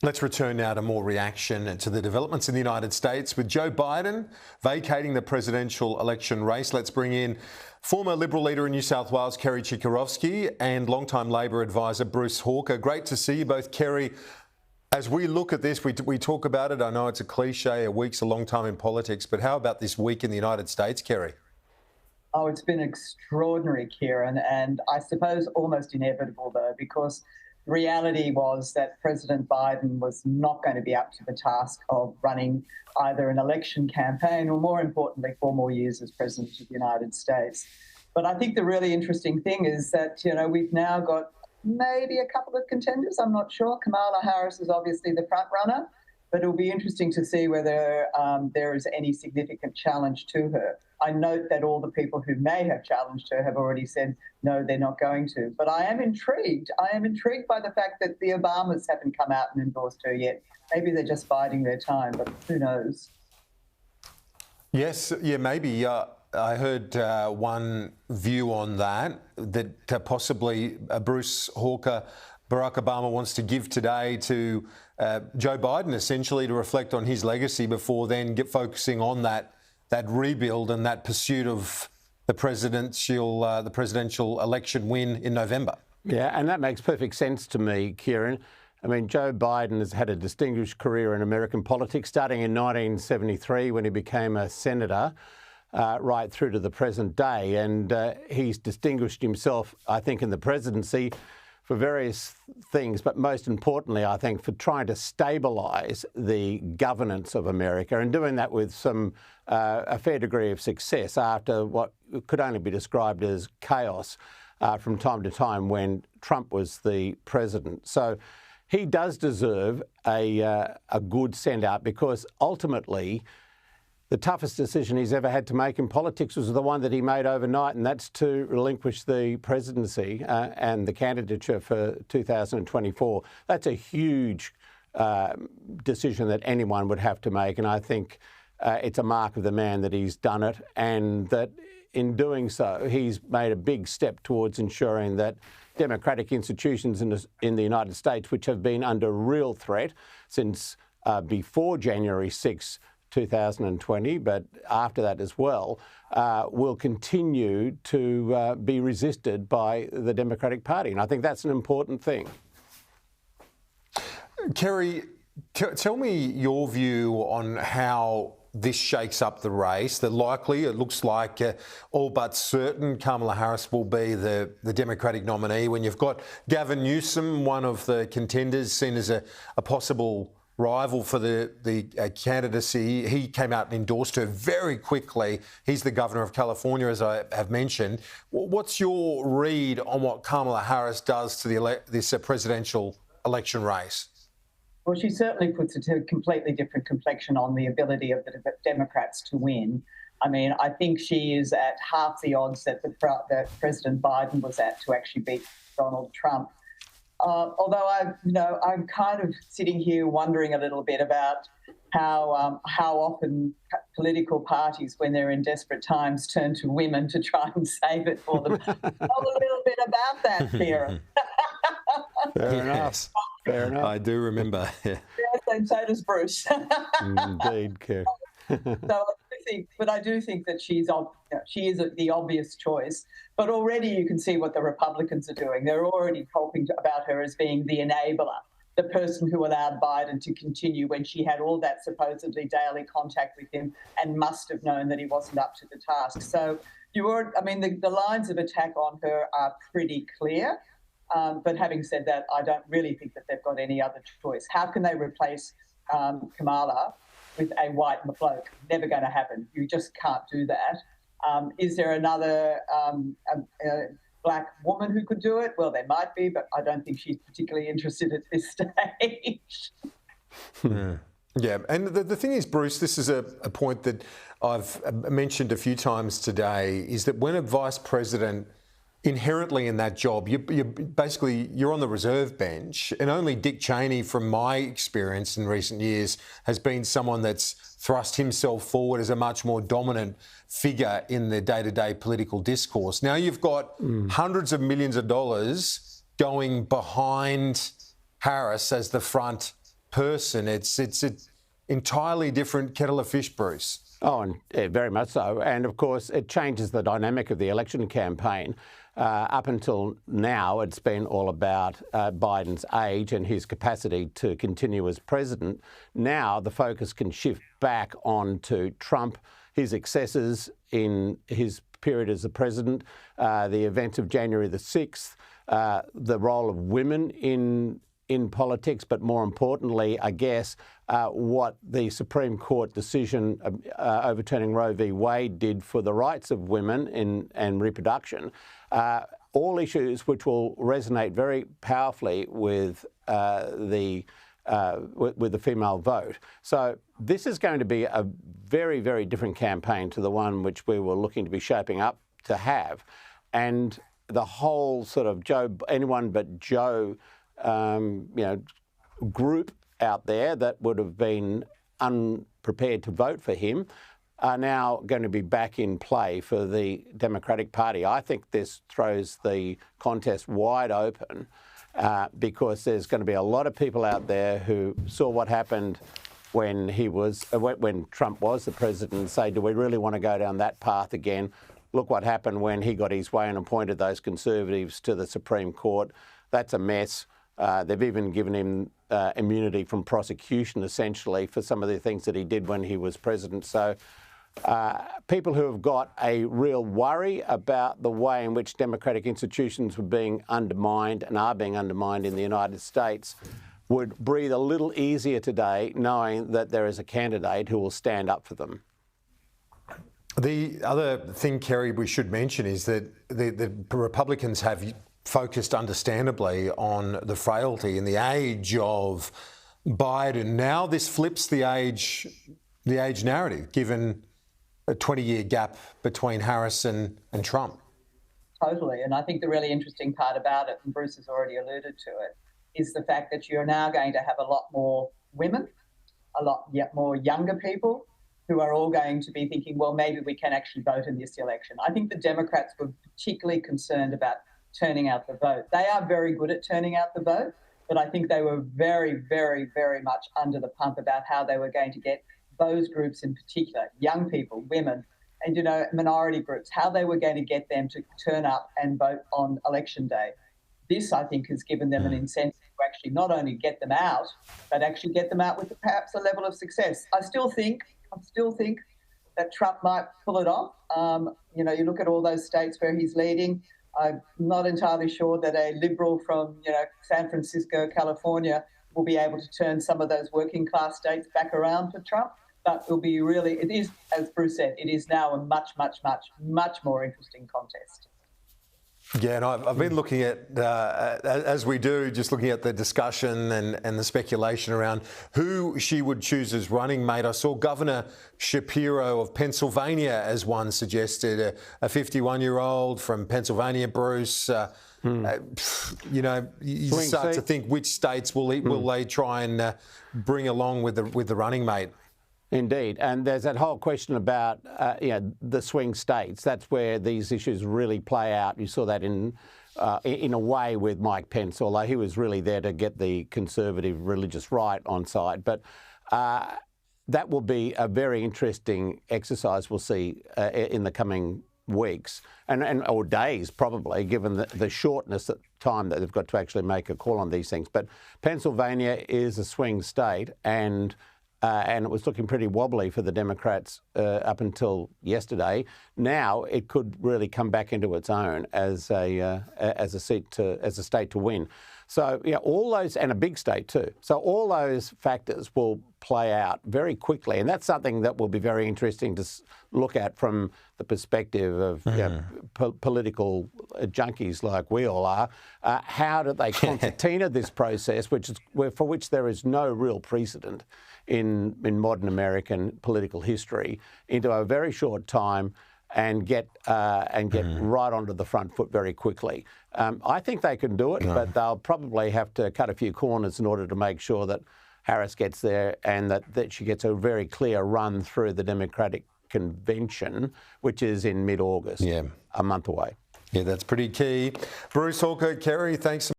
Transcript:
Let's return now to more reaction to the developments in the United States. With Joe Biden vacating the presidential election race, let's bring in former Liberal leader in New South Wales, Kerry Chikarovsky, and longtime Labor advisor, Bruce Hawker. Great to see you both, Kerry. As we look at this, we talk about it. I know it's a cliche, a week's a long time in politics, but how about this week in the United States, Kerry? Oh, it's been extraordinary, Kieran, and I suppose almost inevitable, though, because the reality was that President Biden was not going to be up to the task of running either an election campaign or, more importantly, 4 more years as President of the United States. But I think the really interesting thing is that, we've now got maybe a couple of contenders. I'm not sure. Kamala Harris is obviously the front runner, but it'll be interesting to see whether there is any significant challenge to her. I note that all the people who may have challenged her have already said, no, they're not going to. But I am intrigued. I am intrigued by the fact that the Obamas haven't come out and endorsed her yet. Maybe they're just biding their time, but who knows? Yes, yeah, maybe. I heard one view on that possibly Bruce Hawker, Barack Obama wants to give today to Joe Biden, essentially to reflect on his legacy before then focusing on that rebuild and that pursuit of the presidential election win in November. Yeah, and that makes perfect sense to me, Kieran. I mean, Joe Biden has had a distinguished career in American politics, starting in 1973 when he became a senator, right through to the present day. And he's distinguished himself, I think, in the presidency for various things, but most importantly, I think, for trying to stabilise the governance of America and doing that with a fair degree of success after what could only be described as chaos from time to time when Trump was the president. So he does deserve a good send-out because ultimately the toughest decision he's ever had to make in politics was the one that he made overnight, and that's to relinquish the presidency and the candidature for 2024. That's a huge decision that anyone would have to make, and I think it's a mark of the man that he's done it, and that in doing so, he's made a big step towards ensuring that democratic institutions in the United States, which have been under real threat since before January 6, 2020, but after that as well, will continue to be resisted by the Democratic Party. And I think that's an important thing. Kerry, tell me your view on how this shakes up the race. That likely, it looks like all but certain Kamala Harris will be the Democratic nominee when you've got Gavin Newsom, one of the contenders, seen as a possible rival for the candidacy. He came out and endorsed her very quickly. He's the governor of California, as I have mentioned. What's your read on what Kamala Harris does to this presidential election race? Well, she certainly puts a completely different complexion on the ability of the Democrats to win. I mean, I think she is at half the odds that President Biden was at to actually beat Donald Trump. Although I'm kind of sitting here wondering a little bit about how often political parties, when they're in desperate times, turn to women to try and save it for them. Tell a little bit about that, Kieran. Fair enough. Fair enough. I do remember. Yeah. Yes, and so does Bruce. Indeed, Kerry. I do think that she is the obvious choice. But already you can see what the Republicans are doing. They're already talking about her as being the enabler, the person who allowed Biden to continue when she had all that supposedly daily contact with him and must have known that he wasn't up to the task. So the lines of attack on her are pretty clear. But having said that, I don't really think that they've got any other choice. How can they replace Kamala with a white bloke? Never going to happen. You just can't do that. Is there another black woman who could do it? Well, there might be, but I don't think she's particularly interested at this stage. Yeah, and the thing is, Bruce, this is a point that I've mentioned a few times today, is that when a vice president inherently in that job, you're on the reserve bench, and only Dick Cheney, from my experience in recent years, has been someone that's thrust himself forward as a much more dominant figure in the day-to-day political discourse. Now you've got hundreds of millions of dollars going behind Harris as the front person. It's an entirely different kettle of fish, Bruce. Oh, and very much so. And of course, it changes the dynamic of the election campaign. Up until now, it's been all about Biden's age and his capacity to continue as president. Now, the focus can shift back onto Trump, his excesses in his period as the president, the events of January the 6th, the role of women in politics, but more importantly, I guess, what the Supreme Court decision overturning Roe v. Wade did for the rights of women and reproduction. All issues which will resonate very powerfully with the female vote. So this is going to be a very, very different campaign to the one which we were looking to be shaping up to have. And the whole sort of anyone but Joe group out there that would have been unprepared to vote for him are now going to be back in play for the Democratic Party. I think this throws the contest wide open because there's going to be a lot of people out there who saw what happened when Trump was the president and say, do we really want to go down that path again? Look what happened when he got his way and appointed those Conservatives to the Supreme Court. That's a mess. They've even given him immunity from prosecution, essentially, for some of the things that he did when he was president. So people who have got a real worry about the way in which democratic institutions were being undermined and are being undermined in the United States would breathe a little easier today knowing that there is a candidate who will stand up for them. The other thing, Kerry, we should mention is that the Republicans have focused understandably on the frailty and the age of Biden. Now this flips the age narrative, given a 20-year gap between Harris and Trump. Totally. And I think the really interesting part about it, and Bruce has already alluded to it, is the fact that you're now going to have a lot more women, a lot more younger people who are all going to be thinking, well, maybe we can actually vote in this election. I think the Democrats were particularly concerned about turning out the vote. They are very good at turning out the vote, but I think they were very, very, very much under the pump about how they were going to get those groups in particular, young people, women, and, minority groups, how they were going to get them to turn up and vote on election day. This, I think, has given them an incentive to actually not only get them out, but actually get them out with perhaps a level of success. I still think that Trump might pull it off. You look at all those states where he's leading. I'm not entirely sure that a Liberal from, San Francisco, California, will be able to turn some of those working class states back around for Trump. But it is, as Bruce said, it is now a much, much, much, much more interesting contest. Yeah, and I've been looking at, as we do, just looking at the discussion and the speculation around who she would choose as running mate. I saw Governor Shapiro of Pennsylvania as one suggested, a 51-year-old from Pennsylvania, Bruce. You start to think which states will they try and bring along with the running mate. Indeed. And there's that whole question about the swing states. That's where these issues really play out. You saw that in a way with Mike Pence, although he was really there to get the conservative religious right on side. But that will be a very interesting exercise we'll see in the coming weeks or days, probably, given the shortness of time that they've got to actually make a call on these things. But Pennsylvania is a swing state, and it was looking pretty wobbly for the Democrats up until yesterday. Now it could really come back into its own as a state to win. So all those, and a big state too. So all those factors will play out very quickly, and that's something that will be very interesting to look at from the perspective of political junkies like we all are. How do they concertina this process, for which there is no real precedent in modern American political history, into a very short time and get right onto the front foot very quickly. I think they can do it, but they'll probably have to cut a few corners in order to make sure that Harris gets there and that she gets a very clear run through the Democratic Convention, which is in mid-August, a month away. Yeah, that's pretty key. Bruce Halkett, Kerry, thanks.